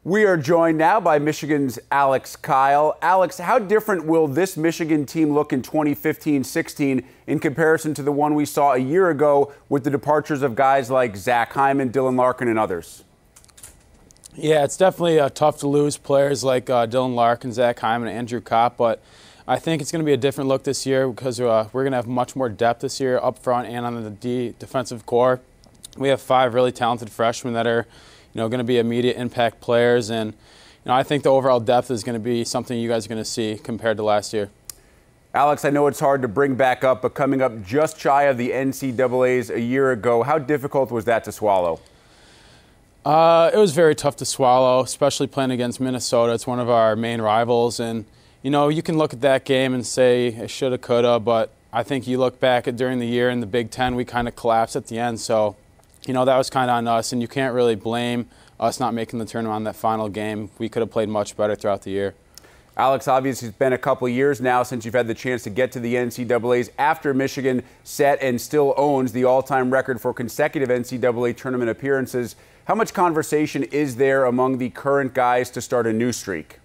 We are joined now by Michigan's Alex Kile. Alex, how different will this Michigan team look in 2015-16 in comparison to the one we saw a year ago with the departures of guys like Zach Hyman, Dylan Larkin, and others? Yeah, it's definitely tough to lose players like Dylan Larkin, Zach Hyman, and Andrew Kopp, but I think it's going to be a different look this year because we're going to have much more depth this year up front and on the defensive core. We have 5 really talented freshmen that are going to be immediate impact players, and I think the overall depth is going to be something you guys are going to see compared to last year. Alex, I know it's hard to bring back up, but coming up just shy of the NCAAs a year ago, how difficult was that to swallow? It was very tough to swallow, especially playing against Minnesota. It's one of our main rivals, and you can look at that game and say it shoulda, coulda, but I think you look back at during the year in the Big Ten, we kind of collapsed at the end, so that was kind of on us, and you can't really blame us not making the tournament on that final game. We could have played much better throughout the year. Alex, obviously it's been a couple years now since you've had the chance to get to the NCAAs after Michigan set and still owns the all-time record for consecutive NCAA tournament appearances. How much conversation is there among the current guys to start a new streak?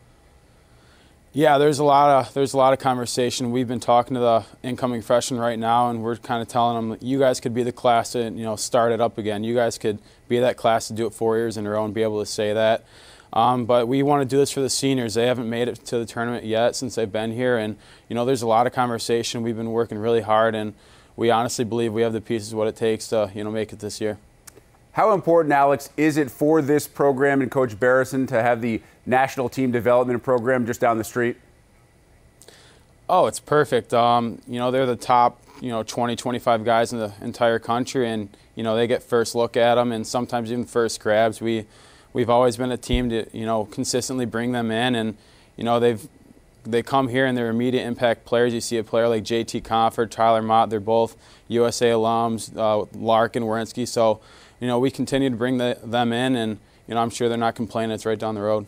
Yeah, there's a lot of conversation. We've been talking to the incoming freshmen right now, and we're kind of telling them, you guys could be the class to start it up again. You guys could be that class to do it 4 years in a row and be able to say that. But we want to do this for the seniors. They haven't made it to the tournament yet since they've been here, and there's a lot of conversation. We've been working really hard, and we honestly believe we have the pieces what it takes to make it this year. How important, Alex, is it for this program and Coach Barrison to have the national team development program just down the street? Oh, it's perfect. They're the top 20, 25 guys in the entire country, and they get first look at them and sometimes even first grabs. We've always been a team to consistently bring them in, and they come here and they're immediate impact players. You see a player like JT Comfort, Tyler Mott, they're both USA alums, Larkin, Wierenski, so we continue to bring them in, and I'm sure they're not complaining. It's right down the road.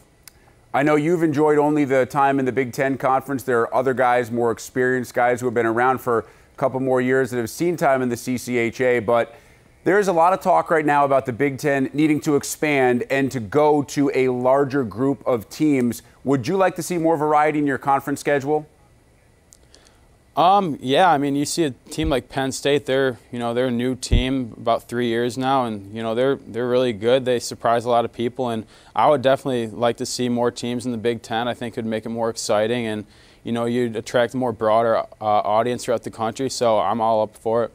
I know you've enjoyed only the time in the Big Ten Conference. There are other guys, more experienced guys who have been around for a couple more years that have seen time in the CCHA, but there's a lot of talk right now about the Big Ten needing to expand and to go to a larger group of teams. Would you like to see more variety in your conference schedule? Yeah, you see a team like Penn State. They're a new team about 3 years now, and they're really good. They surprise a lot of people, and I would definitely like to see more teams in the Big Ten. I think it would make it more exciting, and you'd attract a more broader audience throughout the country. So I'm all up for it.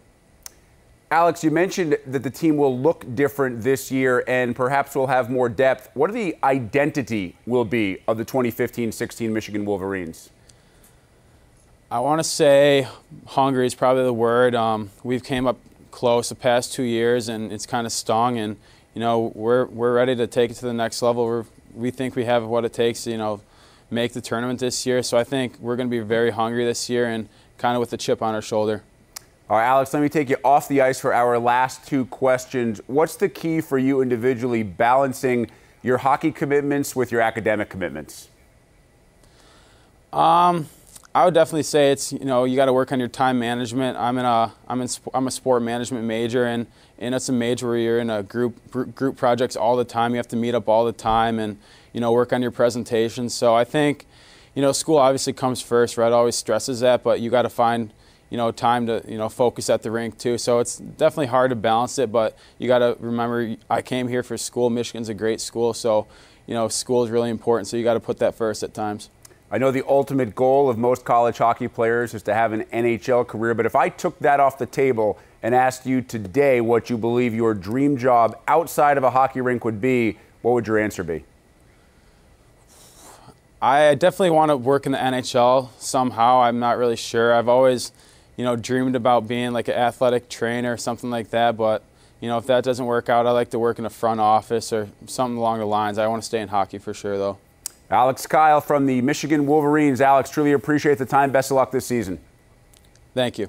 Alex, you mentioned that the team will look different this year and perhaps will have more depth. What do the identity will be of the 2015-16 Michigan Wolverines? I want to say hungry is probably the word. We've came up close the past 2 years, and it's kind of stung. And we're ready to take it to the next level. We think we have what it takes to make the tournament this year. So I think we're going to be very hungry this year and kind of with a chip on our shoulder. All right, Alex, let me take you off the ice for our last 2 questions. What's the key for you individually balancing your hockey commitments with your academic commitments? I would definitely say it's you got to work on your time management. I'm a sport management major, and it's a major where you're in a group projects all the time. You have to meet up all the time and work on your presentations. So I think school obviously comes first. Red always stresses that, but you got to find time to focus at the rink too. So it's definitely hard to balance it, but you got to remember I came here for school. Michigan's a great school, so school is really important. So you got to put that first at times. I know the ultimate goal of most college hockey players is to have an NHL career, but if I took that off the table and asked you today what you believe your dream job outside of a hockey rink would be, what would your answer be? I definitely want to work in the NHL somehow. I'm not really sure. I've always, dreamed about being like an athletic trainer or something like that, but if that doesn't work out, I like to work in a front office or something along the lines. I want to stay in hockey for sure, though. Alex Kile from the Michigan Wolverines. Alex, truly appreciate the time. Best of luck this season. Thank you.